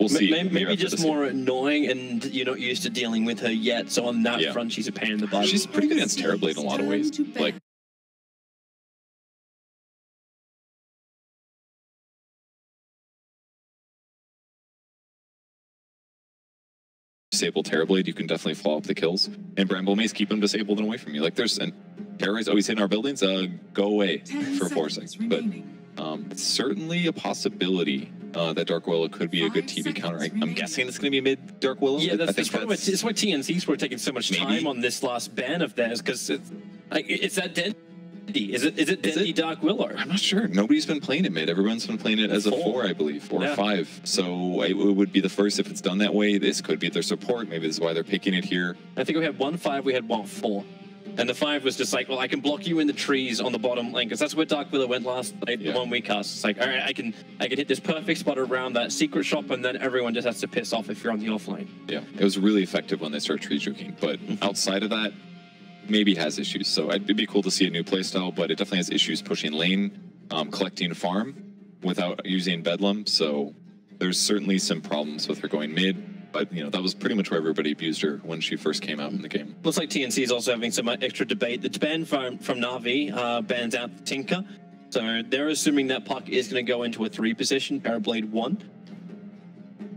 we'll see. Maybe just more annoying, and you're not used to dealing with her yet. So on that front, she's a pain in the butt. She's pretty good against Terrorblade in a lot of ways. Like, disable Terrorblade, you can definitely follow up the kills. And Bramble Mace, keep them disabled and away from you. Like, and Terror is always hitting our buildings. Go away for forcing. But it's certainly a possibility that Dark Willow could be a good TB counter. I'm guessing it's going to be mid Dark Willow. Yeah, that's why TNC's were taking so much time on this last ban of theirs, because it's that Dendy. Is it Dendy Dark Willow? I'm not sure. Nobody's been playing it mid. Everyone's been playing it as a 4, I believe, or a 5. So it would be the first if it's done that way. This could be their support. Maybe this is why they're picking it here. I think we had 1-5, we had 1-4. And the 5 was just like, well, I can block you in the trees on the bottom lane, because that's where Dark Willow went last night, the one we cast. It's like, all right, I can hit this perfect spot around that secret shop, and then everyone just has to piss off if you're on the off lane. Yeah, it was really effective when they start tree juking, but outside of that, maybe has issues. So it'd be cool to see a new playstyle, but it definitely has issues pushing lane, collecting farm without using Bedlam. So there's certainly some problems with her going mid. But, you know, that was pretty much where everybody abused her when she first came out in the game. Looks like TNC is also having some extra debate. The ban from Navi bans out Tinker. So they're assuming that puck is going to go into a 3 position, Parablade 1.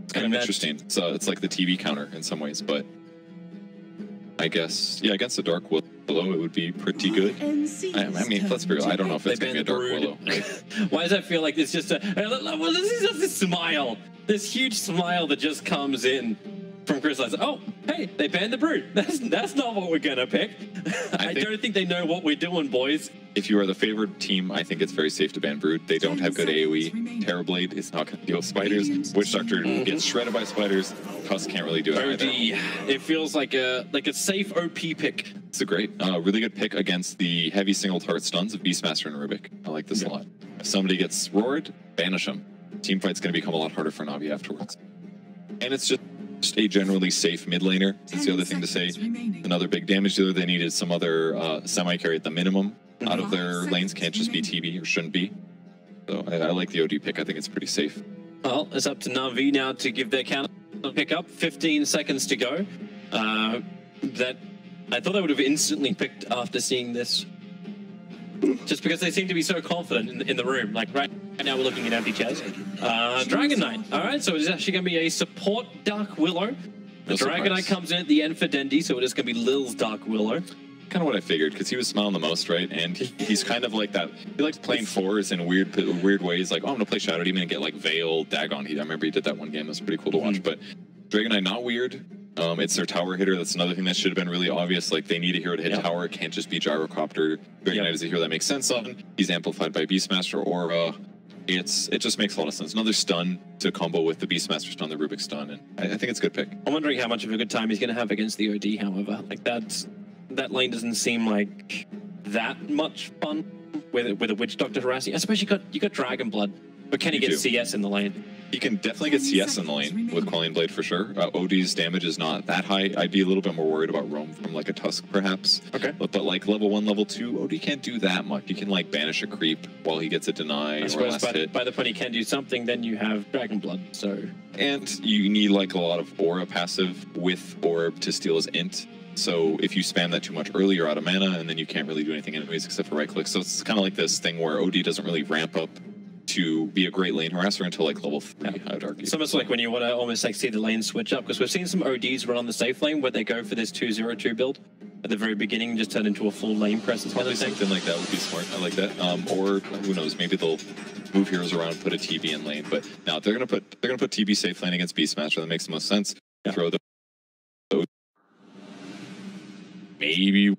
It's kind of interesting. So it's like the TV counter in some ways, but I guess, yeah, against the Dark Willow, it would be pretty good. I mean, let's be real. I don't know if it's going to be a Dark Willow. Like, why does that feel like it's just a... Well, this is just a smile. This huge smile that just comes in from Chris. Like, oh, hey, they banned the Brood. That's not what we're going to pick. I don't think they know what we're doing, boys. If you are the favored team, I think it's very safe to ban Brood. They don't have good AoE. Terrorblade is not going to deal with spiders. Witch Doctor gets shredded by spiders. Tusk can't really do it either. It feels like a safe OP pick. It's a great, really good pick against the heavy single target stuns of Beastmaster and Rubik. I like this a lot. If somebody gets roared, banish them. Team fight's going to become a lot harder for Navi afterwards. And it's just a generally safe mid laner. That's the other thing to say. Another big damage dealer. They needed some other semi-carry at the minimum out of their lanes. Can't just be TB, or shouldn't be. So I like the OD pick. I think it's pretty safe. Well, it's up to Navi now to give their counter pick up. 15 seconds to go. That I thought I would have instantly picked after seeing this. Just because they seem to be so confident in the room. Like right now we're looking at empty chairs. Dragon Knight. All right, so it's actually going to be a support Dark Willow. The Dragon Knight comes in at the end for Dendy, so it is going to be Lil's Dark Willow. Kind of what I figured, because he was smiling the most, right? And he's kind of like that. He likes playing 4s in weird ways. Like, oh, I'm going to play Shadow Demon and get like Veil, Dagon. I remember he did that one game. It was pretty cool to watch. But Dragon Knight, not weird. It's their tower hitter. That's another thing that should have been really obvious. Like, they need a hero to hit tower. It can't just be Gyrocopter. Dragon Knight is a hero that makes sense on. He's amplified by Beastmaster Aura. It just makes a lot of sense. Another stun to combo with the Beastmaster stun, the Rubik stun, and I think it's a good pick. I'm wondering how much of a good time he's going to have against the OD, however. Like, that lane doesn't seem like that much fun with a Witch Doctor harassing. I suppose you got Dragon Blood, but can he get CS in the lane? He can definitely get CS in the lane with Quelling Blade for sure. OD's damage is not that high. I'd be a little bit more worried about roam from like a Tusk perhaps. Okay. But like level 1, level 2, OD can't do that much. He can like banish a creep while he gets a deny or last hit. By the point he can do something, then you have Dragon Blood. So. And you need like a lot of Aura passive with Orb to steal his int. So if you spam that too much early, you're out of mana, and then you can't really do anything anyways except for right click. So it's kind of like this thing where OD doesn't really ramp up to be a great lane harasser until like level 3, I'd argue. It's almost like when you want to almost like see the lane switch up, because we've seen some ODs run on the safe lane where they go for this 2-0-2 build at the very beginning and just turn into a full lane presence. Probably something like that would be smart. I like that. Or who knows, maybe they'll move heroes around, put a TB in lane. But now they're gonna put TB safe lane against Beastmaster. That makes the most sense. Throw the maybe.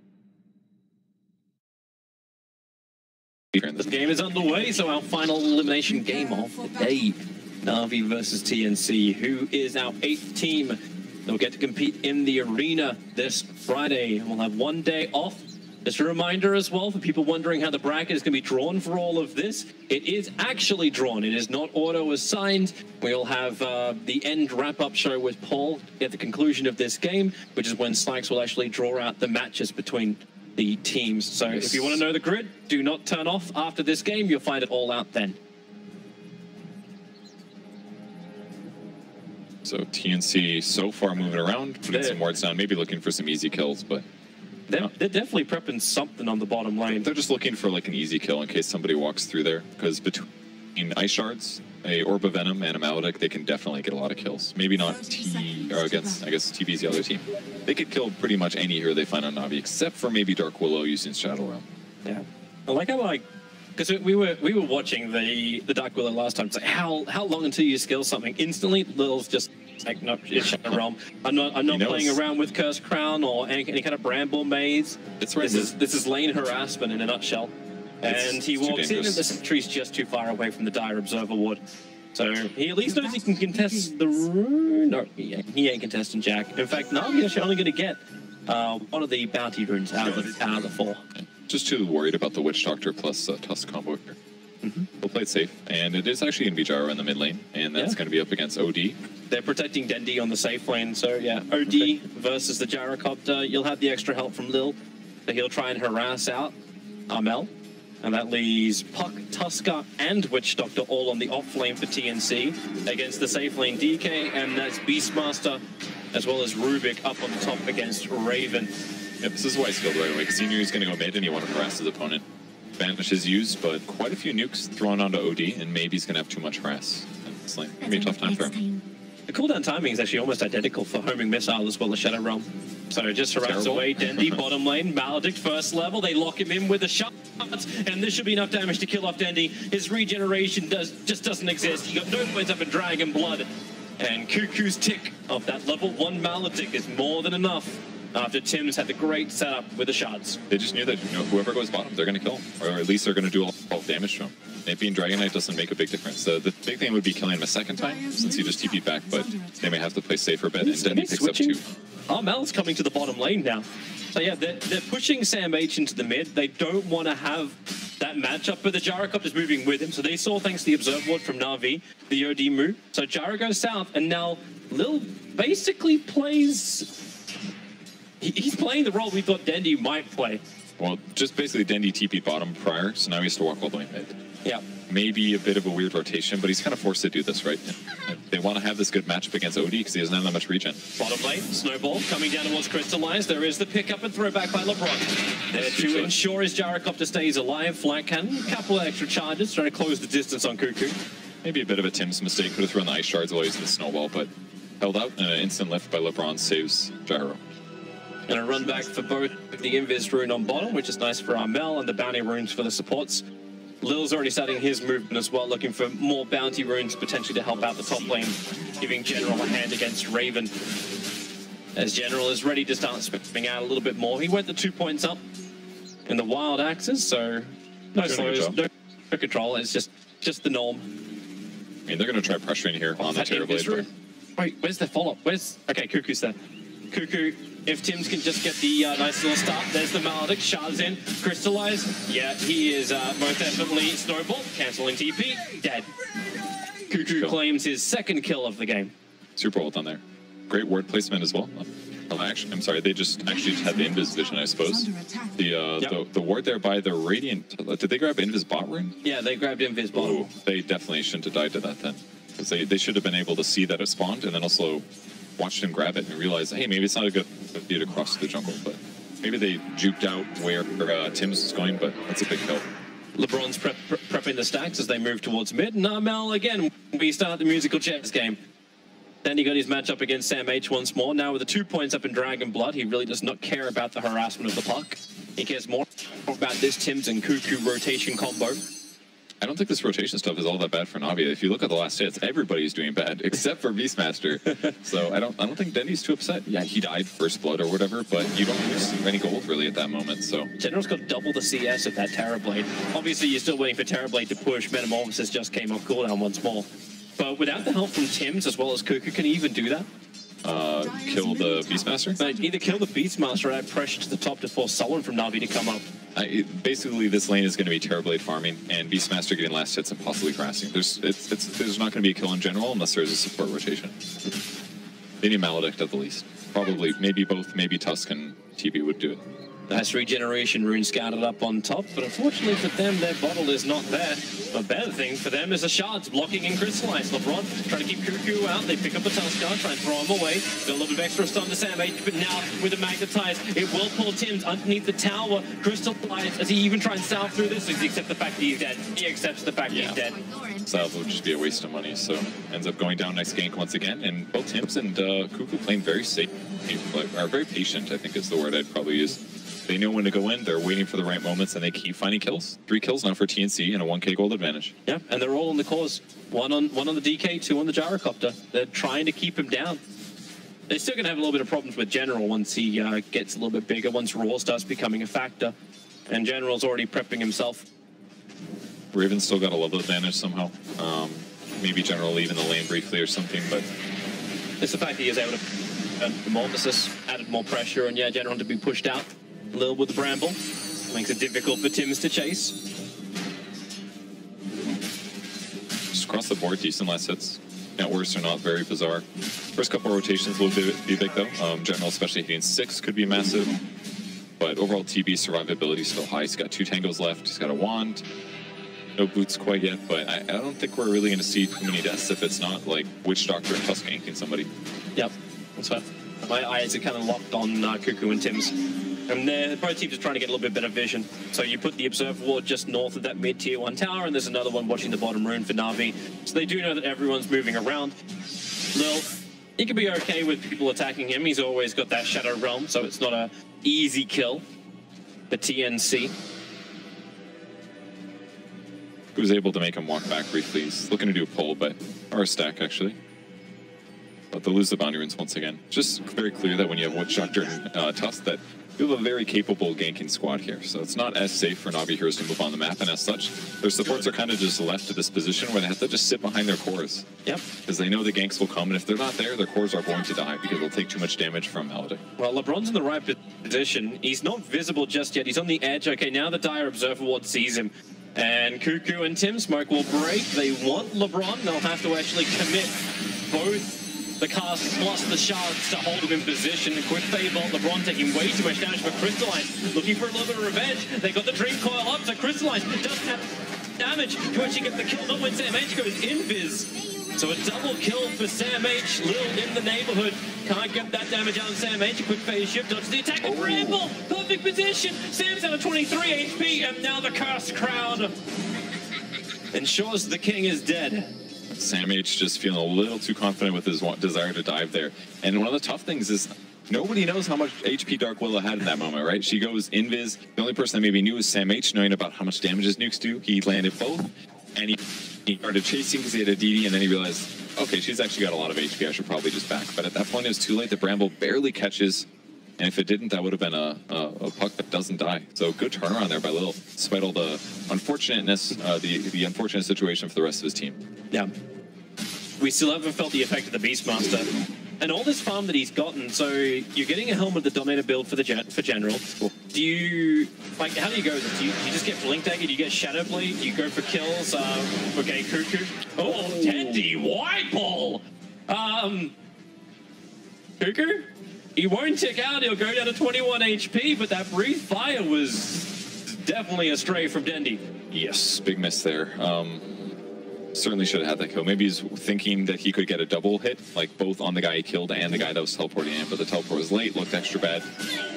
This game is underway, so our final elimination game of the day. Navi versus TNC, who is our 8th team. They'll get to compete in the arena this Friday. We'll have 1 day off. Just a reminder as well for people wondering how the bracket is going to be drawn for all of this. It is actually drawn. It is not auto-assigned. We'll have the end wrap-up show with Paul at the conclusion of this game, which is when Slacks will actually draw out the matches between the teams. So if you want to know the grid, do not turn off after this game. You'll find it all out then. So TNC so far moving around, putting some wards down, maybe looking for some easy kills, but... They're definitely prepping something on the bottom lane. They're just looking for like an easy kill in case somebody walks through there, because between Ice Shards, a Orb of Venom, and a Maledict, they can definitely get a lot of kills. Maybe not against, I guess TB's the other team. They could kill pretty much any hero they find on Navi, except for maybe Dark Willow using Shadow Realm. Yeah. I like how, because we were watching the Dark Willow last time. It's like, how long until you skill something? Instantly, Lil's just like, no, it's Shadow Realm. I'm not playing around with Cursed Crown or any kind of Bramble Maze. That's right. This is lane harassment in a nutshell. And he walks in, and the sentry's just too far away from the Dire Observer ward. So he at least knows he can contest the rune. No, he ain't contesting Jack. In fact, Navi actually only going to get one of the bounty runes out of the 4. Just too worried about the Witch Doctor plus Tusk combo here. We'll play it safe, and it is actually going to be Gyro in the mid lane, and that's going to be up against OD. They're protecting Dendi on the safe lane, so yeah, OD versus the Gyrocopter. You'll have the extra help from Lil, so he'll try and harass out Armel. And that leaves Puck, Tusker, and Witch Doctor all on the off lane for TNC against the safe lane DK, and that's Beastmaster as well as Rubik up on the top against Raven. Yep, this is why he's killed right away, because he knew he was going to go mid and he wanted to harass his opponent. Banish is used, but quite a few nukes thrown onto OD, and maybe he's going to have too much harass. It's like, going to be a tough time for him. The cooldown timing is actually almost identical for homing missile as well as Shadow Realm. So just harass away Dendi, bottom lane, Maledict first level, they lock him in with a shot, and this should be enough damage to kill off Dendi. His regeneration just doesn't exist. He got no points up in Dragon Blood, and Cuckoo's tick of that level 1 Maledict is more than enough after Tim's had the great setup with the shots. They just knew that whoever goes bottom, they're going to kill him, or at least they're going to do all the damage to him. It being Dragon Knight doesn't make a big difference. The big thing would be killing him a second time, since he just TP'd back, but they may have to play safer bet, and Dendi picks up 2. Armel's coming to the bottom lane now. So yeah, they're pushing Sam H into the mid. They don't want to have that matchup, but the Gyrocopter's moving with him. So they saw, thanks to the Observe Ward from Navi, the OD move. So Gyro goes south, and now Lil basically plays... He's playing the role we thought Dendi might play. Well, just basically Dendi TP'd bottom prior, so now he has to walk all the way mid. Yeah. Maybe a bit of a weird rotation, but he's kind of forced to do this, right? They want to have this good matchup against OD because he doesn't have that much regen. Bottom lane, Snowball coming down towards Crystallize. There is the pickup and throwback by LeBron. There to ensure his Gyrocopter stays alive. Flat cannon, couple of extra charges, trying to close the distance on Cuckoo. Maybe a bit of a Tim's mistake. Could have thrown the Ice Shards while using the Snowball, but held out, and an instant lift by LeBron saves Gyro. And a run back for both the Invis rune on bottom, which is nice for Armel, and the bounty runes for the supports. Lil's already starting his movement as well, looking for more bounty runes potentially to help out the top lane, giving General a hand against Raven. As General is ready to start spinning out a little bit more. He went the 2 points up in the wild axes, so no slows, no control. It's just the norm. I mean, they're going to try pressuring here on the Terrorblade. Wait, where's the follow-up? Okay, Cuckoo's there. Cuckoo, if Tim's can just get the nice little start, there's the Maledict, shards in, Crystallize. Yeah, he is most definitely Snowball, cancelling TP, dead. Cuckoo claims his second kill of the game. Super well done there. Great word placement as well. Actually, I'm sorry, they just actually had the Invis vision, I suppose. The ward there by the Radiant, did they grab Invis bot rune? Yeah, they grabbed Invis bot. Ooh, they definitely shouldn't have died to that then. Because they should have been able to see that it spawned and then also watched him grab it and realize, hey, maybe it's not a good idea to cross the jungle, but maybe they juked out where Tim's is going, but that's a big help. LeBron's prepping the stacks as they move towards mid, and Armel again, we start the musical chess game. Then he got his matchup against Sam H once more. Now with the 2 points up in Dragon Blood, he really does not care about the harassment of the puck. He cares more about this Tim's and Cuckoo rotation combo. I don't think this rotation stuff is all that bad for Navi. If you look at the last hits, everybody's doing bad except for Beastmaster. So I don't think Dendi's too upset. Yeah, he died first blood or whatever, but you don't lose any gold really at that moment. So General's got double the CS of that Terrorblade. Obviously, you're still waiting for Terrorblade to push. Metamorphosis just came off cooldown once more. But without the help from Tim's as well as Cuckoo, can he even do that? Kill the Beastmaster? But either kill the Beastmaster or add pressure to the top to force someone from Navi to come up. Basically, this lane is going to be Terrorblade farming and Beastmaster getting last hits and possibly harassing. There's not going to be a kill in general unless there's a support rotation. They need Maledict at the least. Probably, maybe both, maybe Tusk and TB would do it. Nice regeneration rune scouted up on top, but unfortunately for them, their bottle is not there. A better thing for them is the shards blocking and crystallize. LeBron trying to keep Cuckoo out. They pick up a Tuskar, try and throw him away. Got a little bit of extra stun to Sam H, but now with the magnetize, it will pull Tim's underneath the tower. Crystallize as he even tries to salve through this. He accepts the fact that he's dead. He accepts the fact that he's dead. Salve would just be a waste of money, so ends up going down next gank once again. And both Tims and Cuckoo playing very safe, are very patient, I think is the word I'd probably use. They know when to go in, they're waiting for the right moments, and they keep finding kills. 3 kills now for TNC and a 1k gold advantage. Yeah, and they're all on the cause. One on the DK, 2 on the gyrocopter. They're trying to keep him down. They're still going to have a little bit of problems with General once he gets a little bit bigger, once Raw starts becoming a factor. And General's already prepping himself. Raven's still got a level advantage somehow. Maybe General leaving the lane briefly or something, but... It's the fact that he is able to... Morphosis added more pressure, and yeah, General to be pushed out. Lil with the Bramble. Makes it difficult for Tims to chase. Just across the board, decent last hits. Not worse or not, very bizarre. First couple of rotations will be big though. General, especially hitting 6, could be massive. But overall TB survivability is still high. He's got 2 tangos left. He's got a wand. No boots quite yet, but I don't think we're really going to see too many deaths if it's not like Witch Doctor and Tusk ganking somebody. Yep, that's fair. My eyes are kind of locked on Cuckoo and Tims. And the Pro Team's just trying to get a little bit better vision. So you put the Observer Ward just north of that mid-tier 1 tower, and there's another one watching the bottom rune for Navi. So they do know that everyone's moving around. Lil, he could be okay with people attacking him. He's always got that Shadow Realm, so it's not a easy kill for TNC. Who was able to make him walk back briefly. He's looking to do a pull, but or a stack actually. But they'll lose the bounty runes once again. Just very clear that when you have Witch Doctor and Tusk, that you have a very capable ganking squad here. So it's not as safe for Navi heroes to move on the map, and as such, their supports are kind of just left to this position where they have to just sit behind their cores. Yep. Because they know the ganks will come, and if they're not there, their cores are going to die because they'll take too much damage from Maledict. Well, LeBron's in the right position. He's not visible just yet. He's on the edge. Okay, now the Dire Observer Ward sees him. And Cuckoo and Tim Smoke will break. They want LeBron. They'll have to actually commit both the cast plus the shards to hold him in position. A quick fade bolt. LeBron taking way too much damage, but Crystallize looking for a little bit of revenge. They got the Dream Coil up, so Crystallize doesn't have damage to actually get the kill. Not when Sam H goes invis. So a double kill for Sam H. Lil in the neighborhood. Can't get that damage out on Sam H. A quick phase shift dodges the attack of Bramble. Perfect position. Sam's out of 23 HP, and now the cursed crowd ensures the king is dead. Sam H just feeling a little too confident with his desire to dive there. And one of the tough things is nobody knows how much HP Dark Willow had in that moment, right? She goes invis. The only person that maybe knew was Sam H, knowing about how much damage his nukes do. He landed both, and he started chasing because he had a DD, and then he realized, okay, she's actually got a lot of HP. I should probably just back. But at that point, it was too late. The Bramble barely catches, and if it didn't, that would have been a puck that doesn't die. So good turnaround there by Lil, despite all the unfortunateness, the unfortunate situation for the rest of his team. Yeah. We still haven't felt the effect of the Beastmaster. And all this farm that he's gotten, so you're getting a Helm with the Dominator build for General. Do you, like, how do you go with it? Do you just get Blink Dagger? Do you get Shadow Blade? Do you go for kills? Okay, Cuckoo. Oh, Tendy, wide ball! Cuckoo? He won't tick out, he'll go down to 21 HP, but that Breathe Fire was definitely a stray from Dendy. Yes, big miss there. Certainly should have had that kill. Maybe he's thinking that he could get a double hit, like both on the guy he killed and the guy that was teleporting in, but the teleport was late, looked extra bad.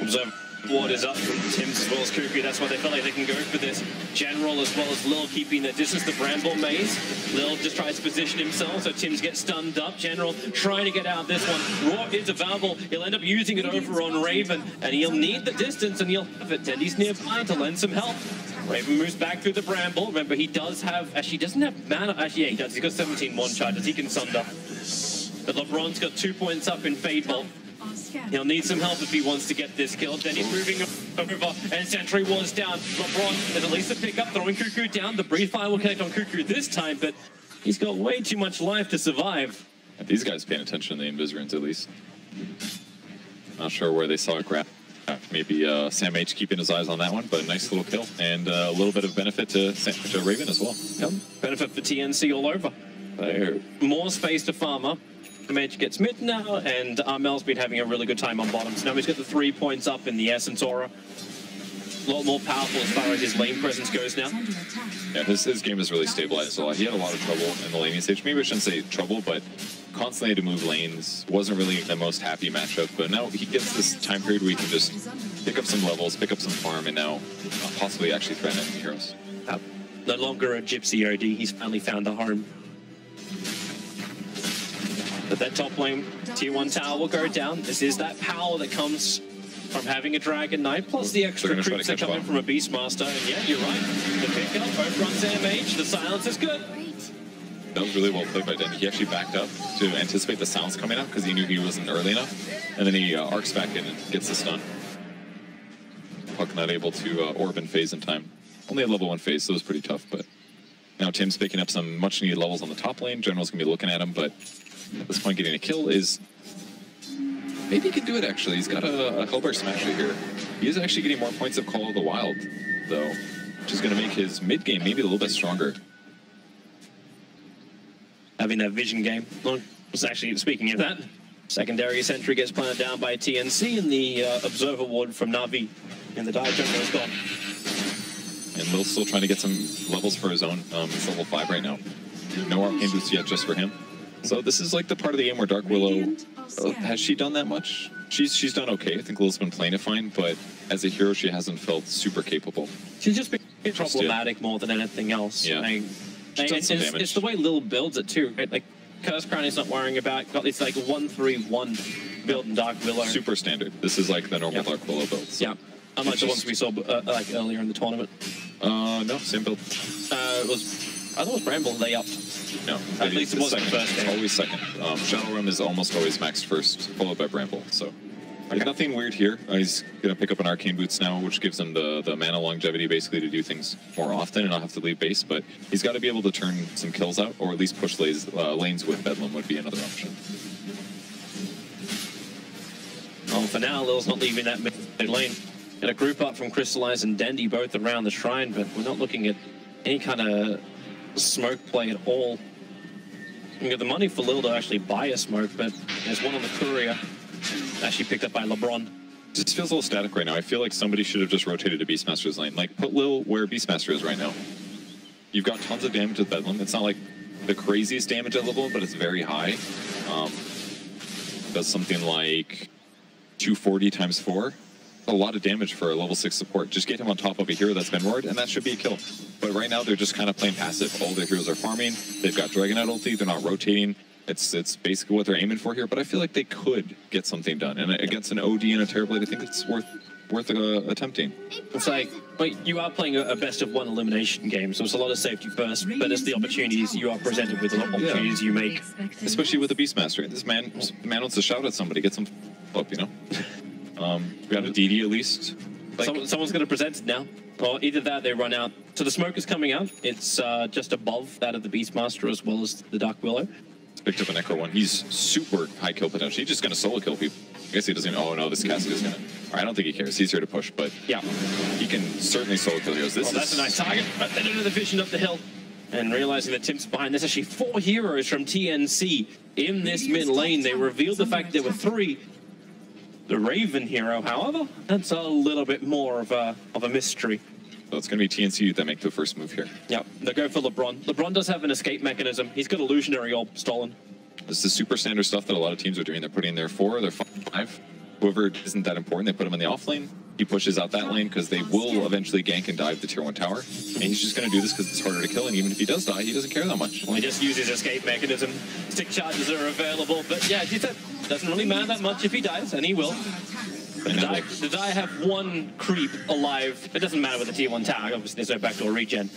Observe Ward is up from Tims as well as Cuckoo. That's why they felt like they can go for this. General as well as Lil keeping the distance. The Bramble maze. Lil just tries to position himself, so Tims gets stunned up. General trying to get out this one. Raw is available. He'll end up using it over on Raven, and he'll need the distance, and he'll have it. Tendy's nearby to lend some help. Raven moves back through the Bramble. Remember, he does have... Actually, he doesn't have mana. Actually, yeah, he does. He's got 17 one-charges. He can sunder. But LeBron's got 2 points up in Fade Bolt. He'll need some help if he wants to get this kill. Then he's moving over, and Sentry Ward's down. LeBron is at least a pickup, throwing Cuckoo down. The Breathe Fire will connect on Cuckoo this time, but he's got way too much life to survive. These guys paying attention to the Invis runes, at least. Not sure where they saw it grab. Maybe Sam H keeping his eyes on that one, but a nice little kill and a little bit of benefit to Raven as well. Yep. Benefit for TNC all over. More space to farm up. Sam H gets mid now, and Armel's been having a really good time on bottom. So now he's got the 3 points up in the Essence Aura. a lot more powerful as far as his lane presence goes now. Yeah, his game is really stabilized a lot. He had a lot of trouble in the laning stage. Maybe I shouldn't say trouble, but constantly had to move lanes. Wasn't really the most happy matchup, but now he gets this time period where he can just pick up some levels, pick up some farm, and now possibly actually threaten enemy heroes. No longer a gypsy OD, he's finally found a home. But that top lane, tier 1 tower will go down. This is that power that comes from having a Dragon Knight, plus the extra creeps that come in from a Beastmaster. And yeah, you're right. The pickup, both runs MH, the silence is good. That was really well played by Den. He actually backed up to anticipate the sounds coming out because he knew he wasn't early enough. And then he arcs back in and gets the stun. Puck not able to orb and phase in time. Only a level 1 phase, so it was pretty tough. But now Tim's picking up some much needed levels on the top lane. General's going to be looking at him, but at this point getting a kill is... Maybe he can do it, actually. He's got a Hellbear Smasher here. He is actually getting more points of Call of the Wild, though, which is going to make his mid-game maybe a little bit stronger. Having that vision game. Was actually, speaking of that, secondary sentry gets planted down by TNC, and the Observer Ward from Navi in the dive jungle is gone. And Lil's still trying to get some levels for his own. He's level 5 right now. No arcane boost yet just for him. So this is like the part of the game where Dark Willow, has she done that much? She's done okay. I think Lil's been playing it fine, but as a hero, she hasn't felt super capable. She's just been problematic more than anything else. Yeah. It's the way Lil builds it too, right? Like, Curse Crown is not worrying about, got this like 1-3-1 build in Dark Willow. Super standard. This is like the normal Dark Willow build. So. Yeah. Unlike the ones we saw like earlier in the tournament. No, same build. I thought it was Bramble, they upped. No, at least it wasn't second. first game. It's always second. Shadow Realm is almost always maxed first, followed by Bramble. So there's nothing weird here. He's going to pick up an Arcane Boots now, which gives him the mana longevity basically to do things more often and not have to leave base. But he's got to be able to turn some kills out, or at least push lanes with Bedlam would be another option. Well, for now, Lil's not leaving that mid lane. Got a group up from Crystallize and Dendy both around the shrine, but we're not looking at any kind of smoke play at all. You got the money for Lil to actually buy a smoke, but there's one on the courier actually picked up by LeBron. Just feels a little static right now. I feel like somebody should have just rotated to Beastmaster's lane. Like, put Lil where Beastmaster is right now. You've got tons of damage with Bedlam. It's not like the craziest damage at level, but it's very high. Does something like 240 times 4. A lot of damage for a level 6 support. Just get him on top of a hero that's been roared, and that should be a kill. But right now, they're just kind of playing passive. All their heroes are farming. They've got Dragon Knight ulti. They're not rotating. It's basically what they're aiming for here. But I feel like they could get something done. And against an OD and a Terrorblade, I think it's worth attempting. It's like, wait, you are playing a best-of-1 elimination game, so it's a lot of safety first. But it's the opportunities you are presented with, a lot of opportunities you make. Especially with the Beastmaster. This man wants to shout at somebody, get some up, you know? We got a DD at least. Like, someone's going to present it now. Or either that, they run out. So the smoke is coming out. It's just above that of the Beastmaster as well as the Dark Willow. Picked up an Echo one. He's super high kill potential. He's just going to solo kill people. I guess he doesn't even... Oh, no, this Cassie is going to... I don't think he cares. He's here to push, but... Yeah. He can certainly solo kill heroes. That's a nice target. But they do the vision up the hill. And realizing that Tim's behind, there's actually 4 heroes from TNC in this mid lane. They revealed the fact there were 3. The Raven hero, however, that's a little bit more of a mystery. So it's going to be TNC that make the first move here. Yeah, they go for LeBron. LeBron does have an escape mechanism. He's got Illusionary Orb stolen. This is super standard stuff that a lot of teams are doing. They're putting their 4, their 5. Whoever isn't that important, they put him in the off lane. He pushes out that lane because they will eventually gank and dive the tier 1 tower. And he's just going to do this because it's harder to kill. And even if he does die, he doesn't care that much. Well, he just uses escape mechanism. Stick charges are available. But yeah, he said, doesn't really matter that much if he dies, and he will. The Die have 1 creep alive. It doesn't matter with the tier 1 tower. Obviously, there's no backdoor regen.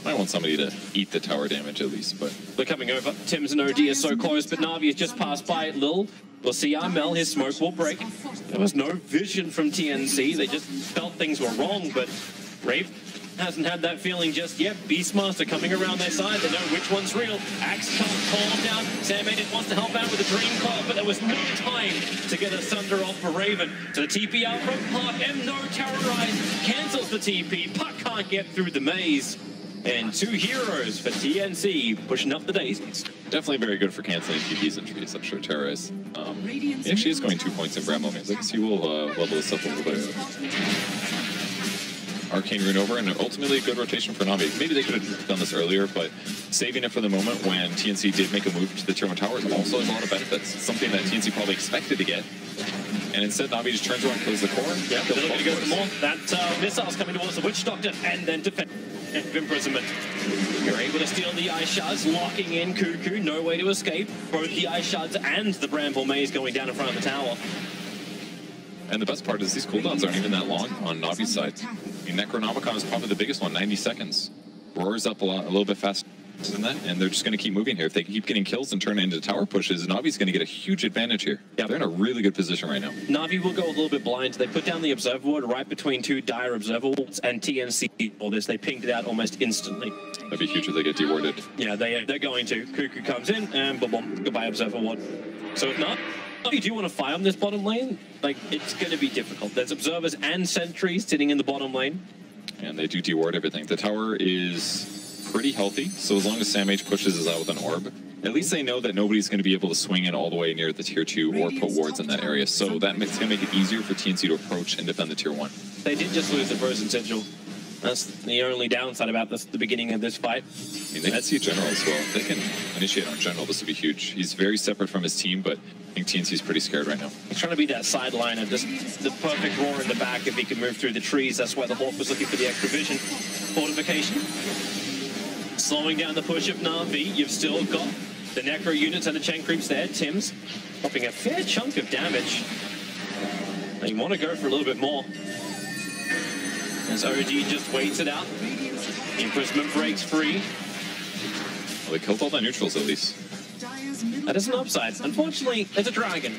I want somebody to eat the tower damage at least, but... We're coming over. Tim's and OD are so close, but Navi has just passed by. Lil will see Armel. His smoke will break. There was no vision from TNC. They just felt things were wrong, but Rave hasn't had that feeling just yet. Beastmaster coming around their side. They know which one's real. Axe can't call him down. Sam Aiden wants to help out with a Dream Call, but there was no time to get a Sunder off for Raven. So the TP out from Puck. M no terrorize. Cancels the TP. Puck can't get through the maze. And 2 heroes for TNC pushing up the daisies. Definitely very good for canceling TPs and trees, I'm sure Terrorize. He actually is going 2 points in Bramble. I guess he will level this up a little bit. Arcane Rune over, and ultimately a good rotation for Navi. Maybe they could have done this earlier, but saving it for the moment when TNC did make a move to the Tier 1 towers also has a lot of benefits. Something that TNC probably expected to get. And instead, Navi just turns around, kills the core. Yeah, they're looking to go for more. That missile's coming towards the Witch Doctor, and then defend imprisonment. You're able to steal the Ice Shards, locking in Cuckoo. No way to escape. Both the Ice Shards and the Bramble Maze going down in front of the tower. And the best part is these cooldowns aren't even that long on Navi's side. I mean, Necronomicon is probably the biggest one, 90 seconds. Roar's up a little bit faster than that, and they're just going to keep moving here. If they keep getting kills and turn it into tower pushes, Navi's going to get a huge advantage here. Yeah, they're in a really good position right now. Navi will go a little bit blind. They put down the Observer Ward right between two dire Observer Wards, and TNC all this. They pinged it out almost instantly. That'd be huge if they get dewarded. Yeah, they're going to. Cuckoo comes in, and boom, goodbye Observer Ward. So if not, if you do want to fight on this bottom lane, like, it's going to be difficult. There's observers and sentries sitting in the bottom lane. And they do deward everything. The tower is pretty healthy, so as long as Sam H pushes us out with an orb, at least they know that nobody's going to be able to swing in all the way near the Tier 2 or put wards in that area. So that's going to make it easier for TNC to approach and defend the Tier 1. They did just lose the Frozen Sigil. That's the only downside about this, the beginning of this fight. I mean, they can see General as well. If they can initiate on General, this would be huge. He's very separate from his team, but I think TNC's pretty scared right now. He's trying to be that sideliner, just the perfect roar in the back if he can move through the trees. That's why the Hawk was looking for the extra vision. Fortification. Slowing down the push of Navi. You've still got the Necro units and the Chain Creeps there. Tim's popping a fair chunk of damage. They want to go for a little bit more. As OD just waits it out. Imprisonment breaks free. Well, they killed all the neutrals at least. That is an upside. Unfortunately, it's a dragon.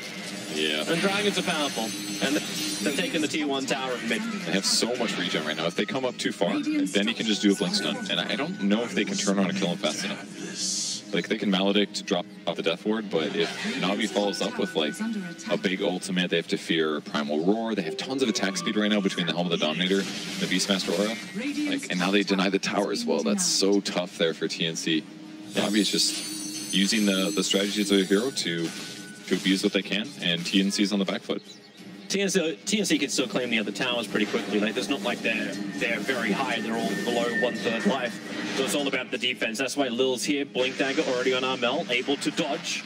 Yeah. And dragons are powerful. And they're taking the Tier 1 tower of mid. They have so much regen right now. If they come up too far, then he can just do a blink stun. And I don't know if they can turn on and kill him fast enough. Like, they can Maledict to drop off the Death Ward, but if Navi follows up with, like, a big ultimate, they have to fear Primal Roar. They have tons of attack speed right now between the Helm of the Dominator and the Beastmaster Aura. Like, and now they deny the tower as well. That's so tough there for TNC. Navi is just using the strategies of a hero to abuse what they can, and TNC's on the back foot. TNC can still claim the other towers pretty quickly. Like, there's not like they're very high. They're all below 1/3 life. So it's all about the defense. That's why Lil's here. Blink Dagger already on Armel, able to dodge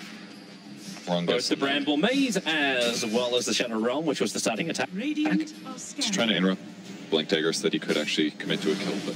both the Bramble Maze as well as the Shadow Realm, which was the starting attack. Just trying to interrupt Blink Dagger so that he could actually commit to a kill, but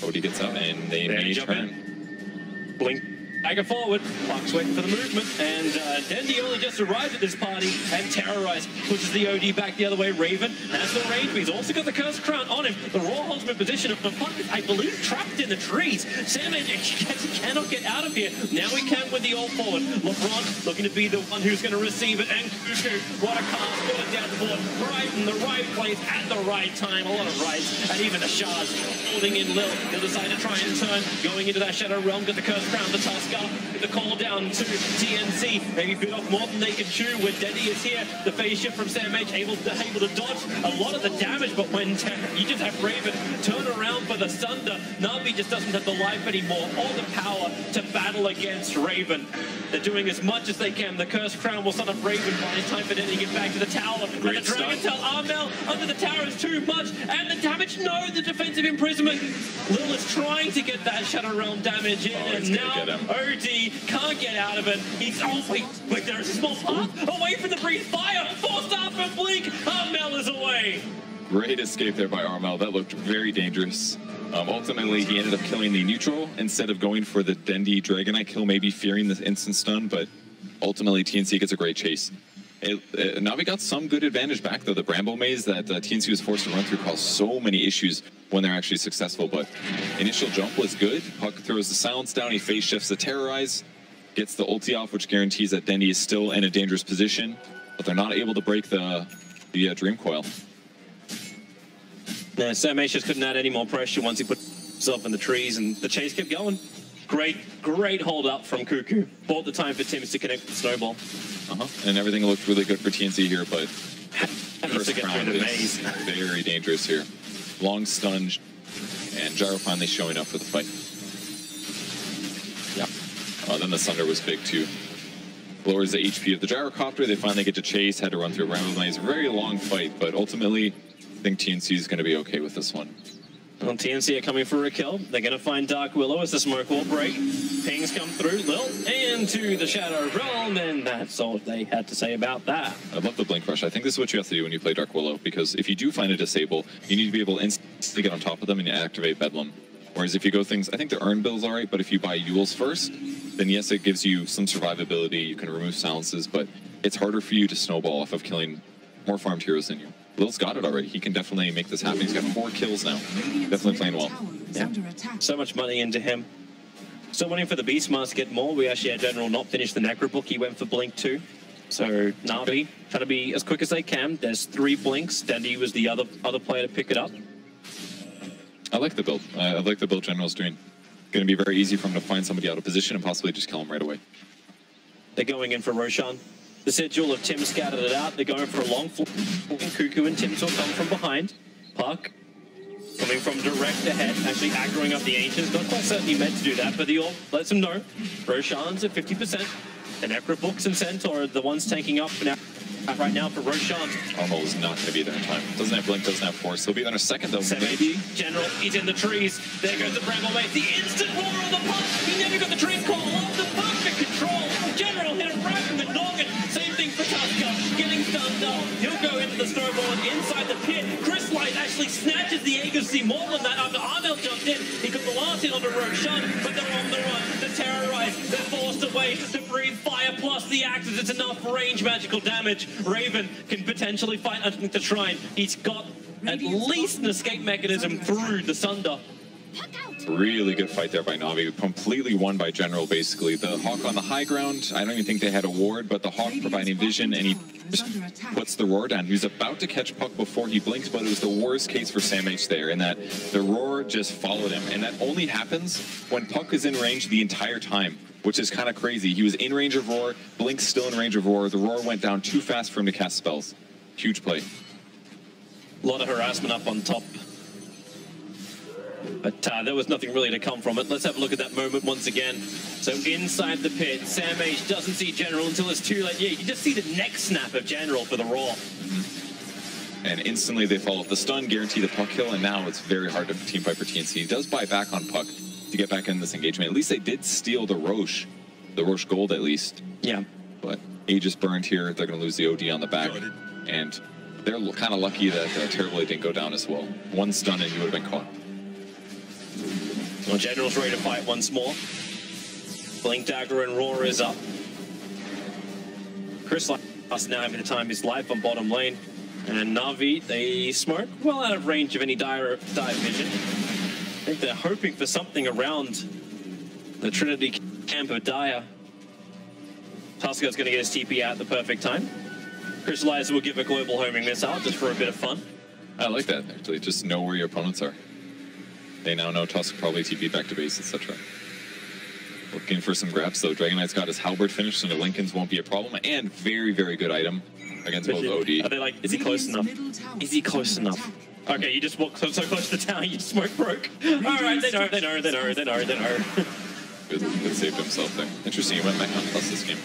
OD gets out and they may turn. Blink Dagger forward, Fox waiting for the movement, and Dendy only just arrived at this party and terrorized, pushes the OD back the other way. Raven has the range, but he's also got the Cursed Crown on him. The Raw holds him in position of Puck, I believe, trapped in the trees. Sam cannot get out of here. Now he can with the all forward. LeBron looking to be the one who's going to receive it, and Cuckoo, what a cast, going down the board, right in the right place at the right time. A lot of rights, and even the shards holding in Lil. They'll decide to try and turn, going into that Shadow Realm, got the Cursed Crown, the Tusk. The call down to TNC, maybe bit off more than they can chew. When Dendy is here, the phase shift from Sam H able to dodge a lot of the damage, but when you just have Raven turn around for the Sunder, Navi just doesn't have the life anymore or the power to battle against Raven. They're doing as much as they can. The Cursed Crown will stun up Raven, but it's time for Dendy to get back to the tower. And the Dragon Tail Armel under the tower is too much, and the damage, no, the defensive imprisonment. Lil is trying to get that Shadow Realm damage in, and now OD can't get out of it. He's, oh wait, there's a small path away from the breeze fire. Forced off and Blink. Armel is away. Great escape there by Armel. That looked very dangerous. Ultimately, he ended up killing the neutral instead of going for the Dendy Dragonite kill, maybe fearing the instant stun, but ultimately TNC gets a great chase. Navi got some good advantage back, though. The Bramble Maze that TNC was forced to run through caused so many issues when they're actually successful, but initial jump was good. Puck throws the silence down, he phase shifts the Terrorize, gets the ulti off, which guarantees that Dendy is still in a dangerous position, but they're not able to break the Dream Coil. Yeah, Sam H just couldn't add any more pressure once he put himself in the trees, and the chase kept going. Great hold up from Cuckoo. Bought the time for Tims to connect with Snowball. And everything looked really good for TNC here, but Cursed Crown is very dangerous here. Long stun, and Gyro finally showing up for the fight. Yeah. Then the Sunder was big too. Lowers the HP of the Gyrocopter. They finally get to chase. Had to run through a Bramble Maze. Very long fight, but ultimately I think TNC is going to be okay with this one. Well, TNC are coming for a kill. They're going to find Dark Willow as the smoke will break. Pings come through, Lil, into the Shadow Realm, and that's all they had to say about that. I love the Blink Rush. I think this is what you have to do when you play Dark Willow, because if you do find a disable, you need to be able to instantly get on top of them and activate Bedlam. Whereas if you go things, I think the Earn build's alright, but if you buy Yules first, then yes, it gives you some survivability, you can remove silences, but it's harder for you to snowball off of killing more farmed heroes than you. Lil's got it already. He can definitely make this happen. He's got 4 kills now. Definitely playing well. Yeah. So much money into him. Still waiting for the Beastmaster to get more. We actually had General not finish the Necrobook. He went for Blink 2. So Navi trying to be as quick as they can. There's 3 blinks. Dandy was the other player to pick it up. I like the build. I like the build General's doing. Going to be very easy for him to find somebody out of position and possibly just kill him right away. They're going in for Roshan. The schedule of Tim scattered it out. They're going for a long flank. Cuckoo and Tim will come from behind. Puck coming from direct ahead, actually aggroing up the Ancients. Not quite certain he meant to do that, but the Orb lets him know. Roshan's at 50%. The Necrobooks and Centaur are the ones tanking up now. Right now for Roshan. Armo is not going to be there in time. Doesn't have Blink, doesn't have Force. He'll be there in a second, though. Maybe. General, he's in the trees. There goes the Bramble Mate. The instant roar of the Puck. He never got the trees call. Love the perfect control. General hit him right from the noggin. Same thing for Tusker. Getting stunned up. He'll go into the snowball and inside the pit. Chris Light actually snatches the Agency more than that after Armel jumped in. He got the last hit on the Roshan, but they're on the run. They're terrorized. They're forced away to breathe fire plus the axes. It's enough range magical damage. Raven can potentially fight underneath the shrine. He's got at least an escape mechanism through the Sunder. Really good fight there by Navi. Completely won by General, basically. The Hawk on the high ground, I don't even think they had a ward, but the Hawk providing vision, and he just puts the roar down. He was about to catch Puck before he blinks, but it was the worst case for Sam H there, in that the roar just followed him. And that only happens when Puck is in range the entire time, which is kind of crazy. He was in range of roar, Blink's still in range of roar. The roar went down too fast for him to cast spells. Huge play. A lot of harassment up on top. But there was nothing really to come from it. Let's have a look at that moment once again. So inside the pit, Sam H doesn't see General until it's too late. Yeah, you just see the neck snap of General for the roar. And instantly they follow up the stun, guarantee the Puck kill, and now it's very hard to teamfight for TNC. He does buy back on Puck to get back in this engagement. At least they did steal the Roche gold at least. Yeah. But Aegis burned here. They're going to lose the OD on the back. And they're kind of lucky that Terribly didn't go down as well. One stun and he would have been caught. Well, General's ready to fight once more. Blink Dagger and Roar is up. Chris Light now having the time of his life on bottom lane. And Navi, they smoke well out of range of any dire vision. I think they're hoping for something around the Trinity camp of Dire. Tusker's going to get his TP out at the perfect time. Chris Liza will give a global homing missile just for a bit of fun. I like that, actually. Just know where your opponents are. They now know Tusk probably TP back to base, etc. Looking for some grabs, though. Dragon Knight's got his halberd finished, so the Lincolns won't be a problem. And very, very good item against both OD. Are they like, is he close enough? Is he close enough? Okay, you just walked so close to the tower, you smoke broke. Alright, they know. Good saved himself there. Interesting, he went back on plus this game.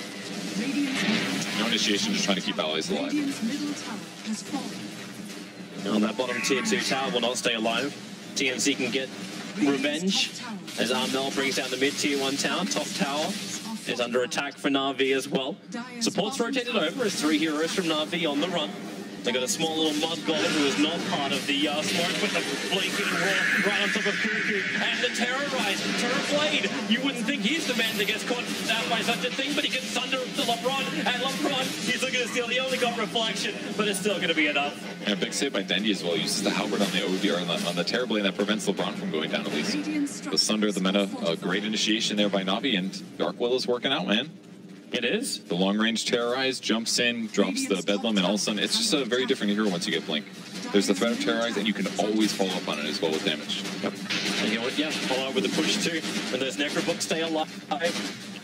No initiation, just trying to keep allies alive. On that bottom tier 2 tower will not stay alive. TNC can get revenge as Armel brings down the mid tier 1 tower. Top tower is under attack for Navi as well. Support's rotated over as 3 heroes from Navi on the run. They got a small little mud golem who is not part of the smoke, but the blinking roar right on top of Cuckoo. And the Terrorize, Terrorblade. You wouldn't think he's the man that gets caught out by such a thing, but he gets under to LeBron. And LeBron, he's looking to steal. He only got reflection, but it's still going to be enough. And a big save by Dendy as well. Uses the halberd on the OD or on the Terrorblade, and that prevents LeBron from going down at least. The Sunder, the meta, a great initiation there by Navi, and Dark Willow's working out, man. It is. The long-range Terrorize jumps in, drops the Bedlam, and all of a sudden, it's just a very different hero once you get Blink. There's the threat of Terrorize, and you can always follow up on it as well with damage. Yep. And you know what? Yeah, follow up with a push too. When those Necrobooks stay alive,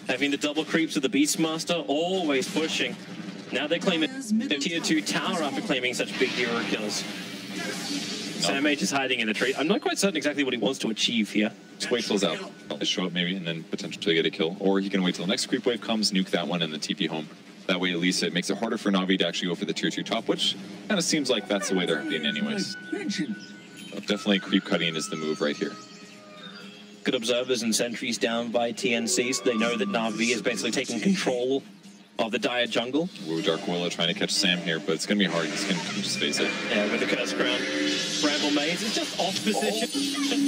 having the double creeps of the Beastmaster, always pushing. Now they're claiming their tier 2 tower after claiming such big hero kills. Sam H is hiding in the tree. I'm not quite certain exactly what he wants to achieve here. Just wait till he's out. Show up maybe, and then potentially get a kill. Or he can wait till the next creep wave comes, nuke that one, and then TP home. That way, at least it makes it harder for Navi to actually go for the tier 2 top, which kind of seems like that's the way they're heading anyways. Definitely creep cutting is the move right here. Good observers and sentries down by TNC, so they know that Navi is basically taking control of the dire jungle. Ooh, Dark Willow trying to catch Sam here, but it's going to be hard. He's going to just face it. Yeah, with the Curse Crown. Bramble Maze is just off position.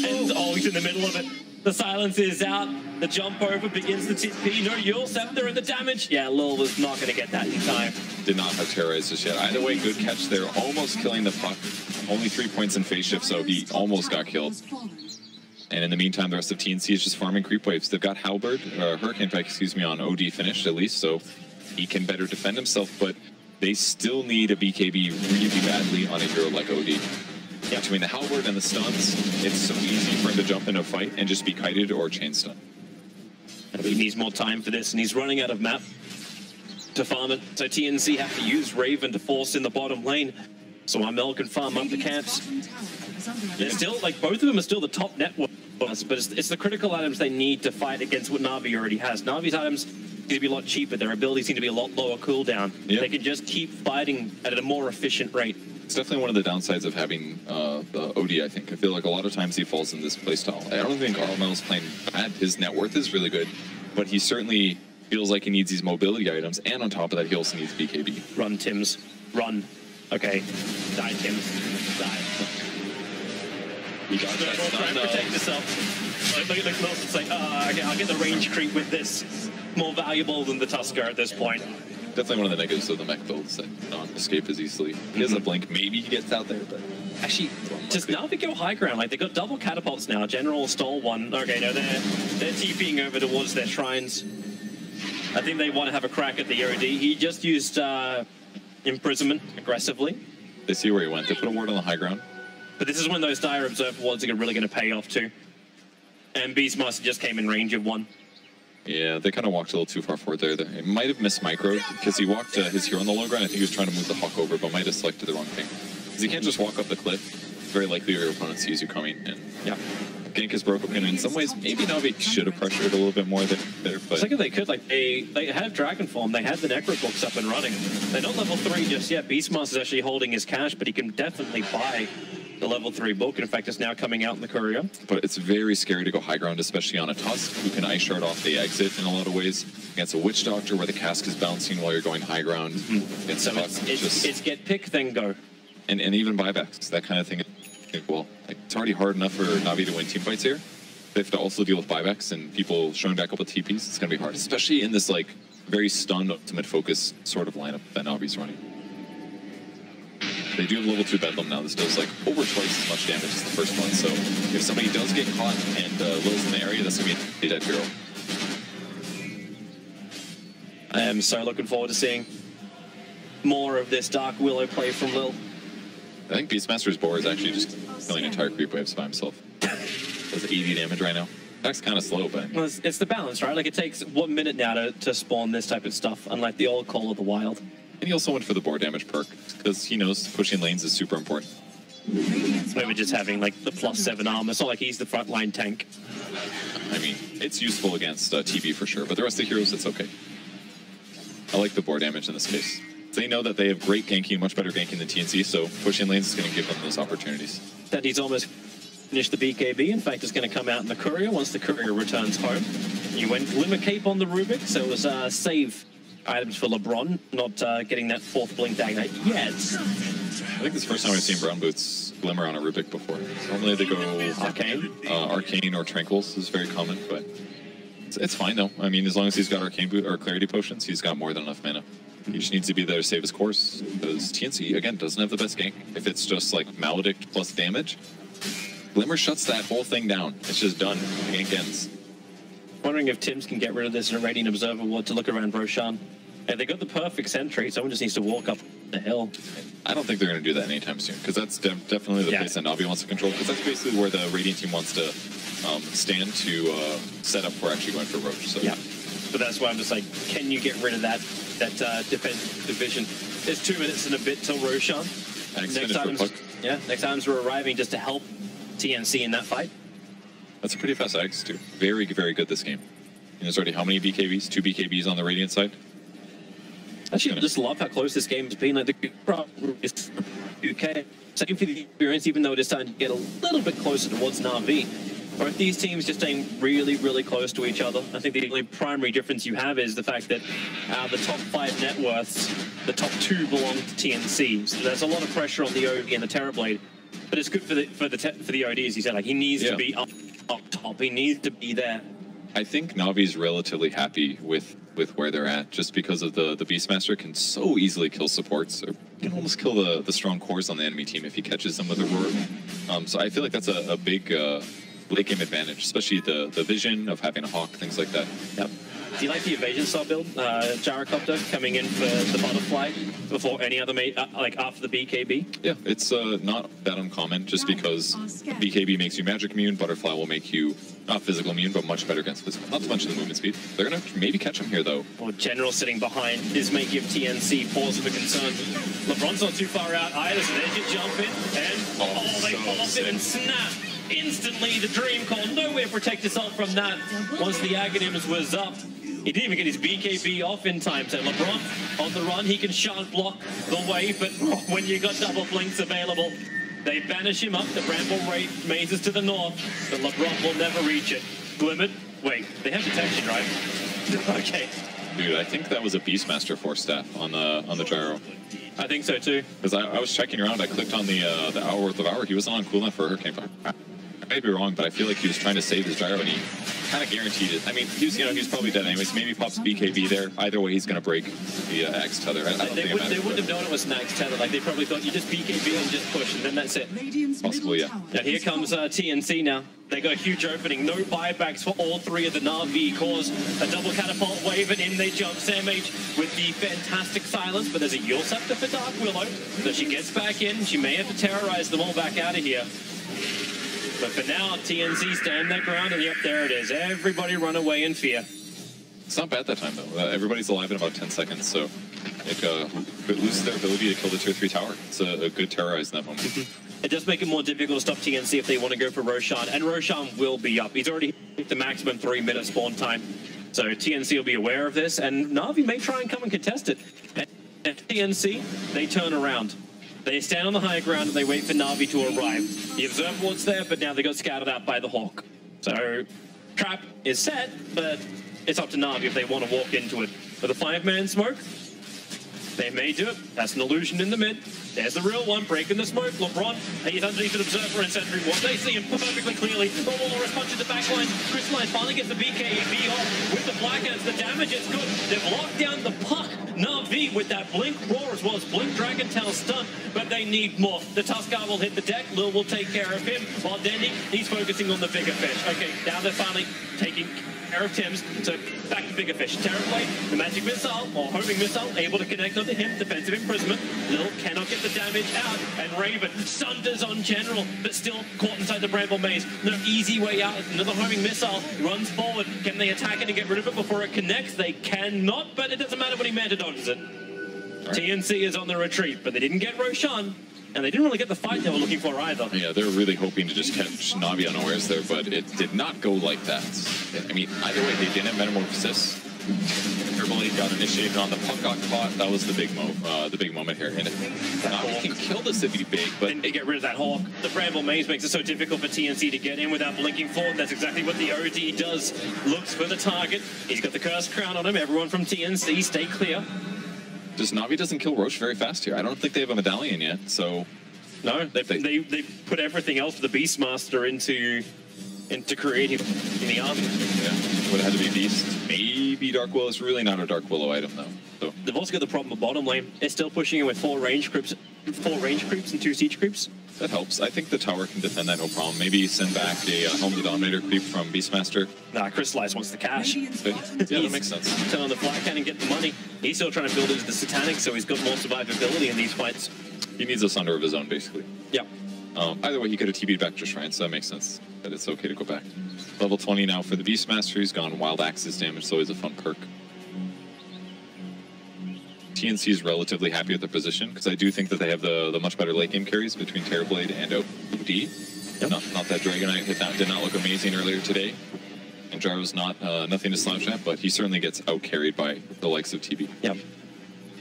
And he's in the middle of it. The silence is out. The jump over begins the TP. No Yule Scepter and the damage. Yeah, Lil was not going to get that in time. Did not have Terrorize just yet. Either way, good catch there. Almost killing the puck. Only 3 points in phase shift, so he almost got killed. And in the meantime, the rest of TNC is just farming creep waves. They've got Hurricane Pike, excuse me, on OD finished at least, so he can better defend himself, but they still need a BKB really badly on a hero like OD. Yeah. Between the halberd and the stuns, it's so easy for him to jump into a fight and just be kited or chain stun. He needs more time for this, and he's running out of map to farm it. So TNC have to use Raven to force in the bottom lane, so Amel can farm up the camps. They're still, like, both of them are still the top network, but it's the critical items they need to fight against what Navi already has. Navi's items seem to be a lot cheaper. Their abilities seem to be a lot lower cooldown. Yep. They can just keep fighting at a more efficient rate. It's definitely one of the downsides of having the OD, I think. I feel like a lot of times he falls in this playstyle. I don't think Amel's playing bad. His net worth is really good, but he certainly feels like he needs these mobility items, and on top of that, he also needs BKB. Run, Tims. Run. Okay. Die, Tims. Die. You got that. Try and protect yourself. Look at the close and say, I'll get the range creep with this. More valuable than the Tusker at this point. Definitely one of the negatives of the mech builds that don't escape as easily. He has a blink, maybe he gets out there, but actually, just now they go high ground. Like, they got double catapults now. General stole one. Okay, no, they're TPing over towards their shrines. I think they want to have a crack at the OD. He just used imprisonment aggressively. They see where he went. They put a ward on the high ground. But this is when those dire observer wards are really going to pay off too. And Beastmaster just came in range of one. Yeah, they kind of walked a little too far forward there. It might have missed micro because he walked his hero on the low ground. I think he was trying to move the Hawk over, but might have selected the wrong thing. Because he can't just walk up the cliff. It's very likely your opponent sees you coming. And yeah, gank is broken. And in some ways, maybe Navi should have pressured a little bit more there. But I think they could. Like, they have Dragon Form. They had the Necro books up and running. They're not level 3 just yet. Beastmaster's actually holding his cash, but he can definitely buy the level 3 book. In fact, it's now coming out in the courier. But it's very scary to go high ground, especially on a Tusk who can ice shard off the exit in a lot of ways. Against a Witch Doctor where the cask is bouncing while you're going high ground. So it's get pick, then go. And even buybacks, that kind of thing. Well, like, it's already hard enough for Navi to win team fights here. They have to also deal with buybacks and people showing back up with TPs. It's going to be hard, especially in this like very stunned ultimate focus sort of lineup that Navi's running. They do have level 2 Bedlam now. This does like over twice as much damage as the first one. So if somebody does get caught and Lil's in the area, that's going to be a dead hero. I am so looking forward to seeing more of this Dark Willow play from Lil. I think Beastmaster's boar is actually just killing entire creep waves by himself. Does 80 damage right now. That's kind of slow, but well, it's the balance, right? Like, it takes 1 minute now to spawn this type of stuff, unlike the old Call of the Wild. And he also went for the boar damage perk, because he knows pushing lanes is super important. Maybe just having, like, the +7 armor. It's not like he's the frontline tank. I mean, it's useful against TB for sure, but the rest of the heroes, it's okay. I like the boar damage in this case. They know that they have great ganking, much better ganking than TNC, so pushing lanes is going to give them those opportunities. That he's almost finished the BKB. In fact, it's going to come out in the courier once the courier returns home. You went Glimmer Cape on the Rubik, so it was save items for LeBron, not getting that 4th Blink Dagger yet. I think this is the first time I've seen Brown Boots Glimmer on a Rubik before. Normally they go Arcane. Arcane or Tranquils is very common, but it's fine though. I mean, as long as he's got Arcane Boot or Clarity Potions, he's got more than enough mana. He just needs to be there to save his course, because TNC, again, doesn't have the best gank. If it's just like Maledict plus damage, Glimmer shuts that whole thing down. It's just done. The gank ends. Wondering if Tims can get rid of this Radiant Observer Ward to look around Roshan. Hey, they got the perfect sentry. Someone just needs to walk up the hill. I don't think they're going to do that anytime soon, because that's definitely the place that Navi wants to control, because that's basically where the Radiant team wants to stand to set up for actually going for Roche. So. Yeah, but that's why I'm just like, can you get rid of that defense division? There's 2 minutes and a bit till Roshan. Next times we're arriving just to help TNC in that fight. That's a pretty fast Axe too. Very, very good this game. And there's already how many BKBs? 2 BKBs on the Radiant side. Actually, I just love how close this game has been. Like, the is UK. Same for the experience, even though it is starting to get a little bit closer towards Navi. Both these teams just staying really, really close to each other. I think the only primary difference you have is the fact that the top 5 net worths, the top 2 belong to TNC. So there's a lot of pressure on the OD and the Terrorblade. But it's good for the OD, as you said. Like, he needs to be up top. He needs to be there. I think Navi's relatively happy with where they're at, just because of the Beastmaster can so easily kill supports, or can almost kill the strong cores on the enemy team if he catches them with a roar. So I feel like that's a big late game advantage, especially the vision of having a hawk, things like that. Yep. Do you like the evasion style build? Gyrocopter coming in for the butterfly before any other mate, like after the BKB? Yeah, it's not that uncommon, just because BKB makes you magic immune, butterfly will make you not physical immune, but much better against physical. Not so much in the movement speed. They're going to maybe catch him here, though. Well, General sitting behind is making TNC pause for concern. LeBron's not too far out either, so they can jump in, and they pop it and snap. Instantly, the Dream Call. Nowhere to protect yourself from that. Once the Aghanims was up, he didn't even get his BKB off in time. So LeBron on the run, he can shard block the wave, but when you got double blinks available, they banish him up. The Bramble mazes to the north, but LeBron will never reach it. Glimmered. Wait, they have detection, right? Okay. Dude, I think that was a Beastmaster force staff on the gyro. I think so too. Because I was checking around, I clicked on the hour worth of hour. He wasn't on cooldown for a Hurricane Fire. I may be wrong, but I feel like he was trying to save his gyro, and he kind of guaranteed it. I mean, he was probably dead anyways. Maybe he pops BKB there. Either way, he's going to break the Axe tether. They wouldn't have known it was an Axe tether. Like, they probably thought you just BKB and just push, and then that's it. Possibly, yeah. Now here comes TNC now. They got a huge opening. No buybacks for all 3 of the Navi cores. A double catapult wave, and in they jump. SamH with the fantastic silence, but there's a Yule Scepter for Dark Willow. So she gets back in. She may have to terrorize them all back out of here. But for now, TNC stand their ground, and yep, there it is. Everybody run away in fear. It's not bad that time, though. Everybody's alive in about 10 seconds, so it loses their ability to kill the tier 3 tower. It's a good terrorize in that moment. It does make it more difficult to stop TNC if they want to go for Roshan, and Roshan will be up. He's already hit the maximum 3-minute spawn time. So TNC will be aware of this, and Navi may try and come and contest it. And TNC, they turn around. They stand on the high ground and they wait for Navi to arrive. The observer ward's there, but now they got scouted out by the Hawk. So trap is set, but it's up to Navi if they want to walk into it. With a 5-man smoke, they may do it. That's an illusion in the mid. There's the real one, breaking the smoke. LeBron, he's underneath an observer and sentry ward. They see him perfectly clearly. Walrus punches the backline. Crystalline finally gets the BKB off with the blackouts. The damage is good. They've locked down the puck. Navi with that Blink Roar as well as Blink Dragon Tail stun, but they need more. The Tuskar will hit the deck. Lil will take care of him, while Denny, he's focusing on the bigger fish. Okay, now they're finally taking care of Tim's, so back to bigger fish. Terrorblade, the magic missile, or homing missile, able to connect onto him, defensive imprisonment. Lil cannot get the damage out, and Raven sunders on General, but still caught inside the Bramble Maze. No easy way out. Another homing missile runs forward. Can they attack it and get rid of it before it connects? They cannot, but it doesn't matter when he Manta dodges it. Right. TNC is on the retreat, but they didn't get Roshan, and they didn't really get the fight they were looking for either. Yeah, they were really hoping to just catch Navi unawares there, but it did not go like that. I mean, either way, they didn't have Metamorphosis. Turbolade got initiated on the puck got caught. That was the big moment here. And Navi can kill the city big, but and they get rid of that Hawk. The Bramble Maze makes it so difficult for TNC to get in without blinking forward. That's exactly what the OD does. Looks for the target. He's got the Cursed Crown on him. Everyone from TNC, stay clear. Just Navi doesn't kill Roche very fast here. I don't think they have a medallion yet, so... No, they put everything else for the Beastmaster into creating in the army. Yeah, would have had to be Beast. Maybe Dark Willow is really not a Dark Willow item, though. So. They've also got the problem with bottom lane. They're still pushing in with 4 range creeps and 2 siege creeps. That helps. I think the tower can defend that no problem. Maybe send back a Helm of the Dominator creep from Beastmaster. Nah, Crystallize wants the cash. Yeah, that makes sense. Turn on the flat cannon and get the money. He's still trying to build into the Satanic, so he's got more survivability in these fights. He needs a Sunder of his own, basically. Yeah. Either way, he could have TB'd back to Shrine, so that makes sense that it's okay to go back. Level 20 now for the Beastmaster. He's gone Wild Axis damage, so always a fun perk. TNC is relatively happy with their position, because I do think that they have the much better late game carries between Terrorblade and OD. Yep. Not that Dragonite did not look amazing earlier today. And Gyro's not nothing to slouch at, but he certainly gets out-carried by the likes of TB. Yep.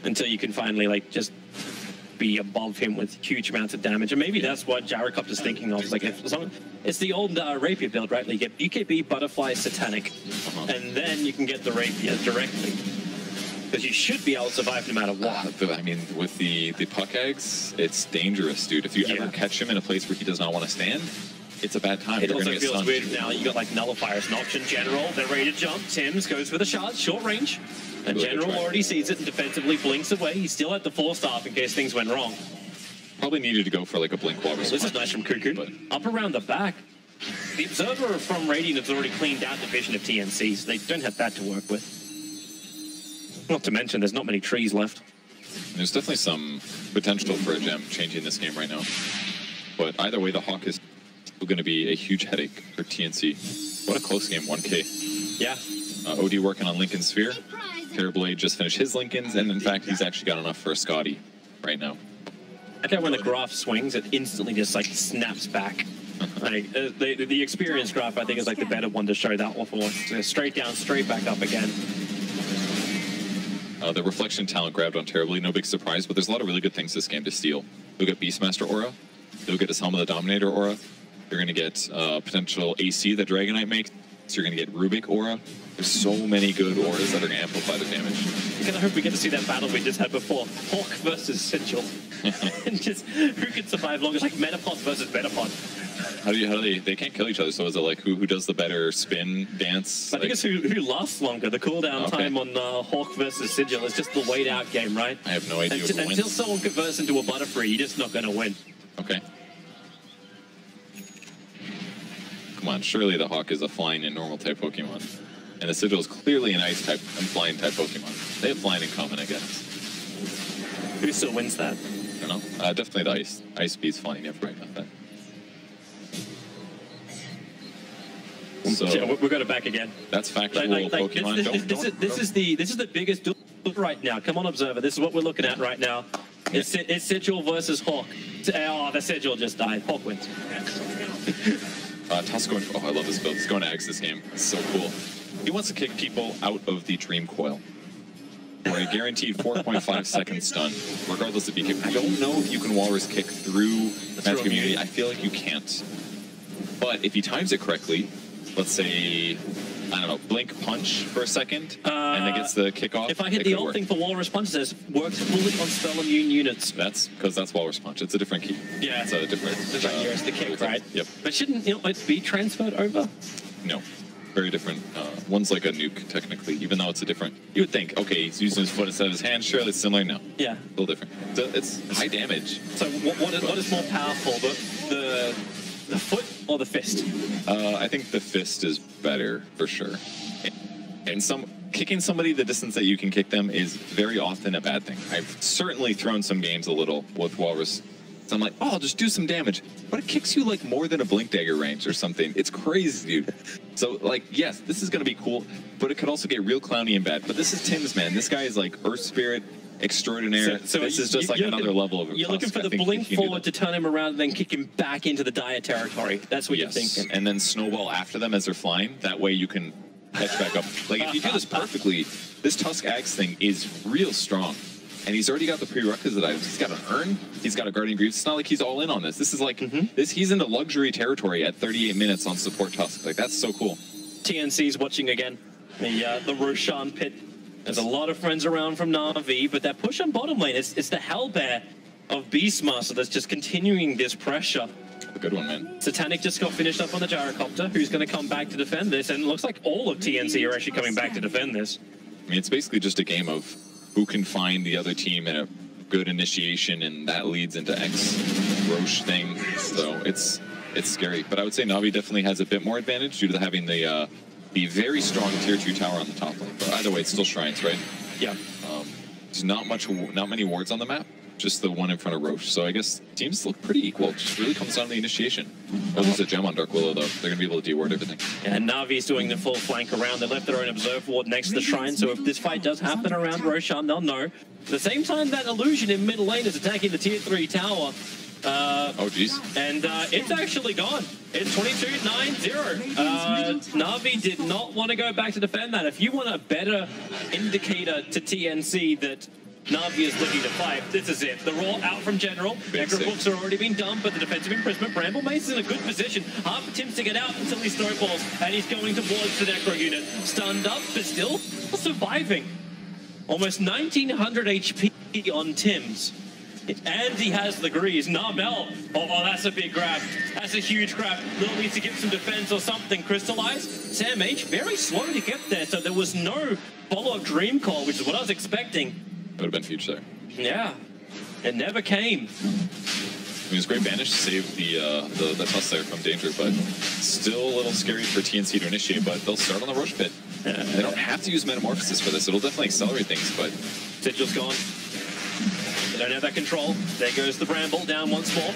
until you can finally like just be above him with huge amounts of damage. And maybe that's what Gyrocopter's thinking of. It's like, it's the old Rapier build, right? Like you get BKB, Butterfly, Satanic, and then you can get the Rapier directly. Because you should be able to survive no matter what. I mean, with the puck eggs, it's dangerous, dude. If you ever catch him in a place where he does not want to stand, it's a bad time. It also feels weird now. You got like Nullifier as an option. General, they're ready to jump. Tim's goes for the shot, short range. And General already sees it and defensively blinks away. He still had the full staff in case things went wrong. Probably needed to go for like a blink wall. This is nice from Cuckoo. But up around the back, the Observer from Radiant has already cleaned out the vision of TNC, so they don't have that to work with. Not to mention, there's not many trees left. There's definitely some potential for a gem changing this game right now. But either way, the Hawk is still going to be a huge headache for TNC. What a close game, 1K. Yeah. OD working on Lincoln Sphere. Terrorblade just finished his Lincolns, and in fact, he's actually got enough for a Scotty right now. I think when the graph swings, it instantly just like snaps back. Like, the experience graph, I think, is like the better one to show that one for. So straight down, straight back up again. The Reflection talent grabbed on Terrorblade, no big surprise, but there's a lot of really good things this game to steal. You'll get Beastmaster aura, you'll get his Helm of the Dominator aura, you're going to get potential AC that Dragonite makes, so you're going to get Rubik aura. There's so many good auras that are going to amplify the damage. I kind of hope we get to see that battle we just had before, Hawk versus Sigil. And just who can survive longer, like Metapod versus Metapod. How do they can't kill each other, so is it like who does the better spin dance? I think it's who lasts longer. The cooldown time on Hawk versus Sigil is just the wait out game, right? I have no idea who wins. Until someone converts into a Butterfree, you're just not going to win. Okay. Come on, surely the Hawk is a flying and normal type Pokemon. And the Sigil is clearly an ice type and flying type Pokemon. They have flying in common, I guess. Who still wins that? I don't know. Definitely the ice. Ice beats flying, yeah, right about that. So yeah, we've got it back again. That's factual Pokemon. This is the biggest duel right now. Come on, Observer. This is what we're looking at right now. It's Sigil versus Hawk. Oh, the Sigil just died. Hawk wins. Tusk going. Oh, I love this build. He's going to X this game. It's so cool. He wants to kick people out of the Dream Coil, or a guaranteed 4.5 second stun, regardless of BK. I don't know if you can Walrus kick through Magic Immunity. I feel like you can't. But if he times it correctly, let's say, I don't know, Blink Punch for a second, and then gets the kick off. If I hit the old thing for Walrus Punch, it says works fully on spell immune units. That's because that's Walrus Punch. It's a different key. Yeah, it's a different. It's the kick, right? Yep. But shouldn't it be transferred over? No. Very different. One's like a nuke, technically, even though it's a different... You would think, okay, he's using his foot instead of his hand. Sure, it's similar. No. Yeah. A little different. So it's high damage. So what is more powerful, the foot or the fist? I think the fist is better, for sure. And kicking somebody the distance that you can kick them is very often a bad thing. I've certainly thrown some games a little with Walrus. So I'm like, oh, I'll just do some damage. But it kicks you like more than a Blink Dagger range or something. It's crazy, dude. So like, yes, this is going to be cool, but it could also get real clowny and bad. But this is Tim's, man. This guy is like Earth Spirit extraordinaire. So this is just like another level of You're looking for the blink forward to turn him around and then kick him back into the dire territory. That's what you're thinking. And then snowball after them as they're flying. That way you can catch back up. Like, if you do this perfectly, this Tusk Axe thing is real strong. And he's already got the prerequisite items. He's got an Urn. He's got a Guardian Greaves. It's not like he's all in on this. This is like, he's into luxury territory at 38 minutes on support Tusk. Like, that's so cool. TNC's watching again. The Roshan pit. There's a lot of friends around from Navi, but that push on bottom lane, it's the Hellbear of Beastmaster that's just continuing this pressure. A good one, man. Satanic just got finished up on the Gyrocopter, who's going to come back to defend this, and it looks like all of TNC are actually coming back to defend this. I mean, it's basically just a game of who can find the other team in a good initiation, and that leads into X Roche thing. So it's scary. But I would say Navi definitely has a bit more advantage due to having the very strong tier 2 tower on the top lane. But either way, it's still shrines, right? Yeah. There's not many wards on the map, just the one in front of Roche. So I guess teams look pretty equal. It just really comes down to the initiation. Oh, there's a gem on Dark Willow, though. They're going to be able to de-ward everything. Yeah, and Navi's doing the full flank around. They left their own Observe Ward next to the shrine, so if this fight does happen around Roshan, they'll know. At the same time, that Illusion in mid lane is attacking the tier 3 tower. Oh, jeez. And it's actually gone. It's 22-9-0. Navi did not want to go back to defend that. If you want a better indicator to TNC that Navi is looking to fight. This is it. The roll out from General. Necro books are already been done, but the defensive imprisonment. Bramble Mace is in a good position. Half attempts to get out until he snowballs, and he's going towards the Necro unit. Stunned up, but still surviving. Almost 1900 HP on Tim's. And he has the grease. Narbel. Oh, that's a big grab. That's a huge grab. Little needs to get some defense or something. Crystallize. Sam H, very slow to get there, so there was no follow-up Dream Call, which is what I was expecting. Would have been huge there. Yeah. It never came. I mean, it's great Banish to save the toss there from danger, but still a little scary for TNC to initiate, but they'll start on the Roche pit. They don't have to use Metamorphosis for this. It'll definitely accelerate things, but... Sigil's gone. They don't have that control. There goes the Bramble down once more.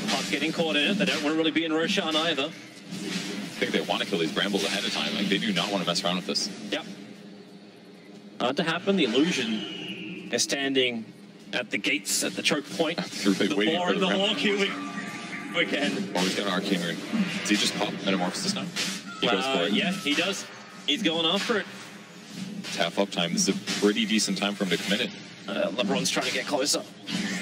Puck getting caught in it. They don't want to really be in Roshan either. I think they want to kill these Brambles ahead of time. Like, they do not want to mess around with this. Yep. Hard to happen. The Illusion is standing at the gates, at the choke point. The Boar and the Hawk queuing again. Oh, he's got an Arcane Rune. Does he just pop Metamorphosis now? He goes for it. Yeah, he does. He's going after it. It's half up time. This is a pretty decent time for him to commit it. LeBron's trying to get closer.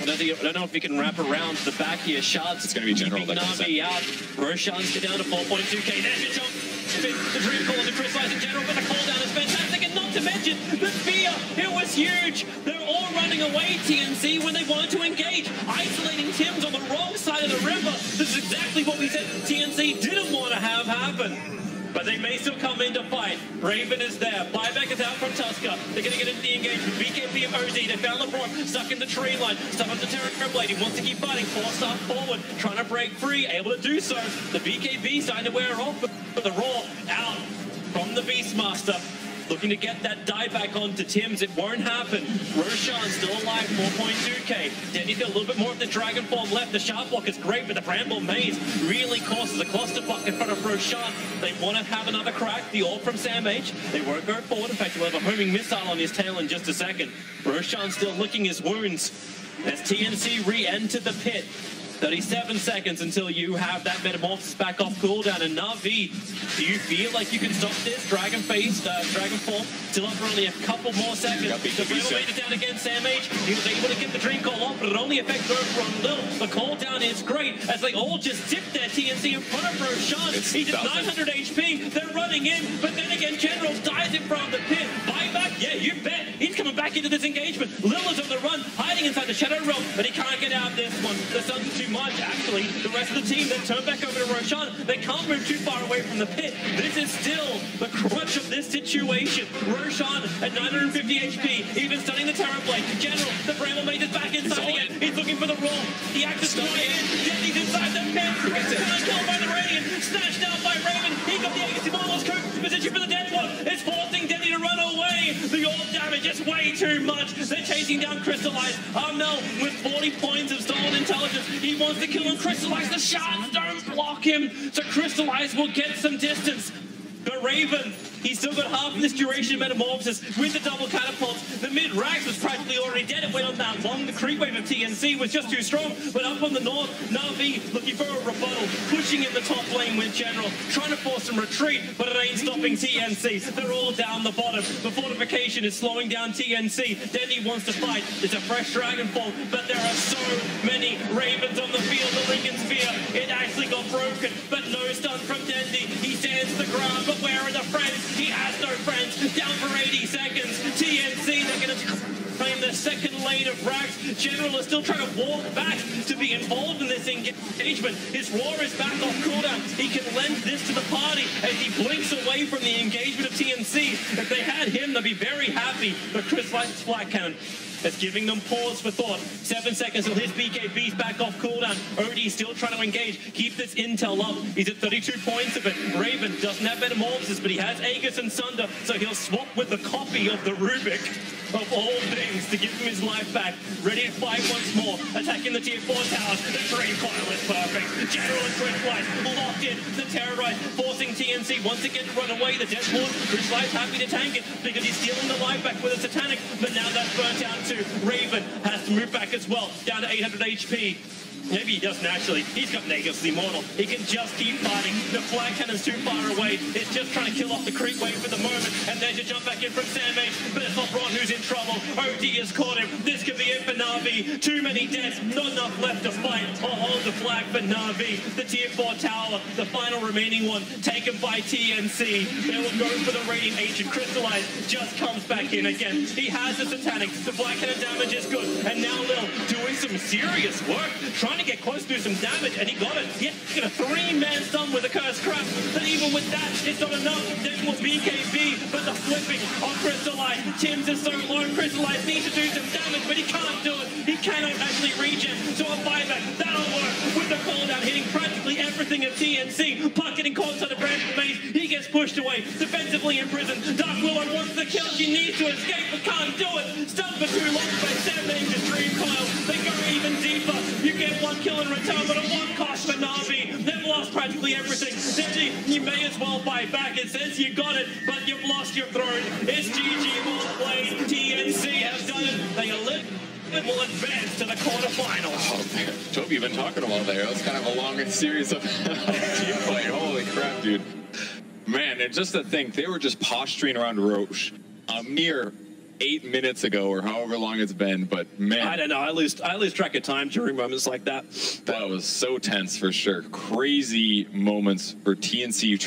I don't know if he can wrap around the back here. Shards. It's going to be General that comes Navi out. Roshan's get down to 4.2k. There's your jump. The Dream Call to Crystallize in General, but the call down is fantastic. And not to mention the fear. It was huge. They're all running away, TNC, when they wanted to engage. Isolating Tim's on the wrong side of the river. This is exactly what we said TNC didn't want to have happen. But they may still come in to fight. Raven is there. Buyback is out from Tusker. They're going to get into the engagement. BKB and OZ. They found LeBron stuck in the tree line. Stuck on the Terrorblade. He wants to keep fighting. Forced up forward. Trying to break free. Able to do so. The BKB starting to wear off. But the Raw out from the Beastmaster. Looking to get that die back onto Tim's. It won't happen. Roshan still alive, 4.2k. Denny's got a little bit more of the Dragon Form left. The Sharp Block is great, but the Bramble Maze really causes a clusterfuck in front of Roshan. They want to have another crack. The orb from Sam H. They won't go forward. In fact, he'll have a homing missile on his tail in just a second. Roshan still licking his wounds as TNC re-enter the pit. 37 seconds until you have that Metamorphosis back off cooldown. And Navi, do you feel like you can stop this? Dragon Form, still up for only a couple more seconds. The Bramble made it down against Sam H. He was able to get the Dream Call off, but it only affects over on Lil. The call down is great as they all just dip their TNC in front of Roshan. He's at 900 HP. They're running in, but then again, General dies in front of the pit. Buyback, yeah, you bet. He's coming back into this engagement. Lil is on the run, hiding inside the Shadow Realm, but he can't get out of this one. The Sun's too much, actually. The rest of the team then turn back over to Roshan. They can't move too far away from the pit. This is still the crutch of this situation. Roshan at 950 HP, even stunning the Terrorblade. General, the Bramble Mage is back inside again. He's looking for the roll. The axe is going in. Denny's inside the pit. It's killed by the Radiant. Snatched out by Raven. He got the Aegis. Almost cooked. Position for the dead one. It's forcing Denny to run away. The orb damage is way too much. They're chasing down Crystallize. Armel with 40 points of stolen intelligence. He wants to kill him. Crystallize. The shards don't block him. So Crystallize will get some distance. But Raven, he's still got half of this duration of Metamorphosis with the double catapults. The mid-Rax was practically already dead. It went on that long. The creep wave of TNC was just too strong. But up on the north, Navi looking for a rebuttal, pushing in the top lane with General, trying to force some retreat, but it ain't stopping TNC. They're all down the bottom. The fortification is slowing down TNC. Denny wants to fight. It's a fresh Dragon Form, but there are so many Ravens on the field. The Lincoln Sphere, it actually got broken, but no stun from Dendy. He stands the ground. But where are the friends? He has no friends. Down for 80 seconds. TNC, they're going to claim the second lane of Rax. General is still trying to walk back to be involved in this engagement. His Roar is back off cooldown. He can lend this to the party as he blinks away from the engagement of TNC. If they had him, they'd be very happy. But Chris likes Flat Cannon. That's giving them pause for thought. 7 seconds till his BKB's back off cooldown. OD's still trying to engage. Keep this intel up. He's at 32 points of it. Raven doesn't have Metamorphosis, but he has Aegis and Sunder, so he'll swap with the copy of the Rubik of all things to give him his life back. Ready to fight once more. Attacking the tier 4 towers. The Dream Coil is perfect. General and Crystallize locked in. The Terrorize forcing TNC once again to run away. The Deathborn, Crystallize happy to tank it because he's stealing the life back with a Satanic, but now that's burnt out too. Raven has to move back as well, down to 800 HP. Maybe he doesn't actually. He's got Negative's immortal. He can just keep fighting. The flag cannon's too far away. It's just trying to kill off the creep wave for the moment. And there's a jump back in from Sandmage. But it's not Ron who's in trouble. OD has caught him. This could be it for Navi. Too many deaths. Not enough left to fight. Or hold the flag for Navi. The tier 4 tower, the final remaining one, taken by TNC. They will go for the Radiant Ancient. Crystallize just comes back in again. He has the Satanic. The Black Cannon damage is good. And now Lil doing some serious work. Trying to get close to some damage. And he got it. Yeah, got a 3-man stun with a Cursed Crab. But even with that, it's not enough. There's more BKB. But the flipping on Crystallize. Tim's is so low. Crystallize needs to do some damage, but he can't do it. He cannot actually regen. So a buyback, that'll work. With the cooldown hitting practically everything at TNC. Puck getting caught to the branch base. He gets pushed away. Defensively imprisoned. Dark Willow wants the kill. She needs to escape, but can't do it. Stunned for too long by Sandmage's Dream Coil. They go even deeper. You get 1 kill in return, but a 1 cost for Navi. They've lost practically everything. Deji, you may as well buy back. It says you got it, but you've lost your throne. It's GG, well played. TNC have done it. They will advance to the quarterfinals. Oh, Toby, you've been talking about there. That was kind of a longer series of team play. Holy crap, dude. Man, and just to think, they were just posturing around Roche a mere 8 minutes ago or however long it's been, but man. I don't know, I lose track of time during moments like that. That was so tense for sure. Crazy moments for TNC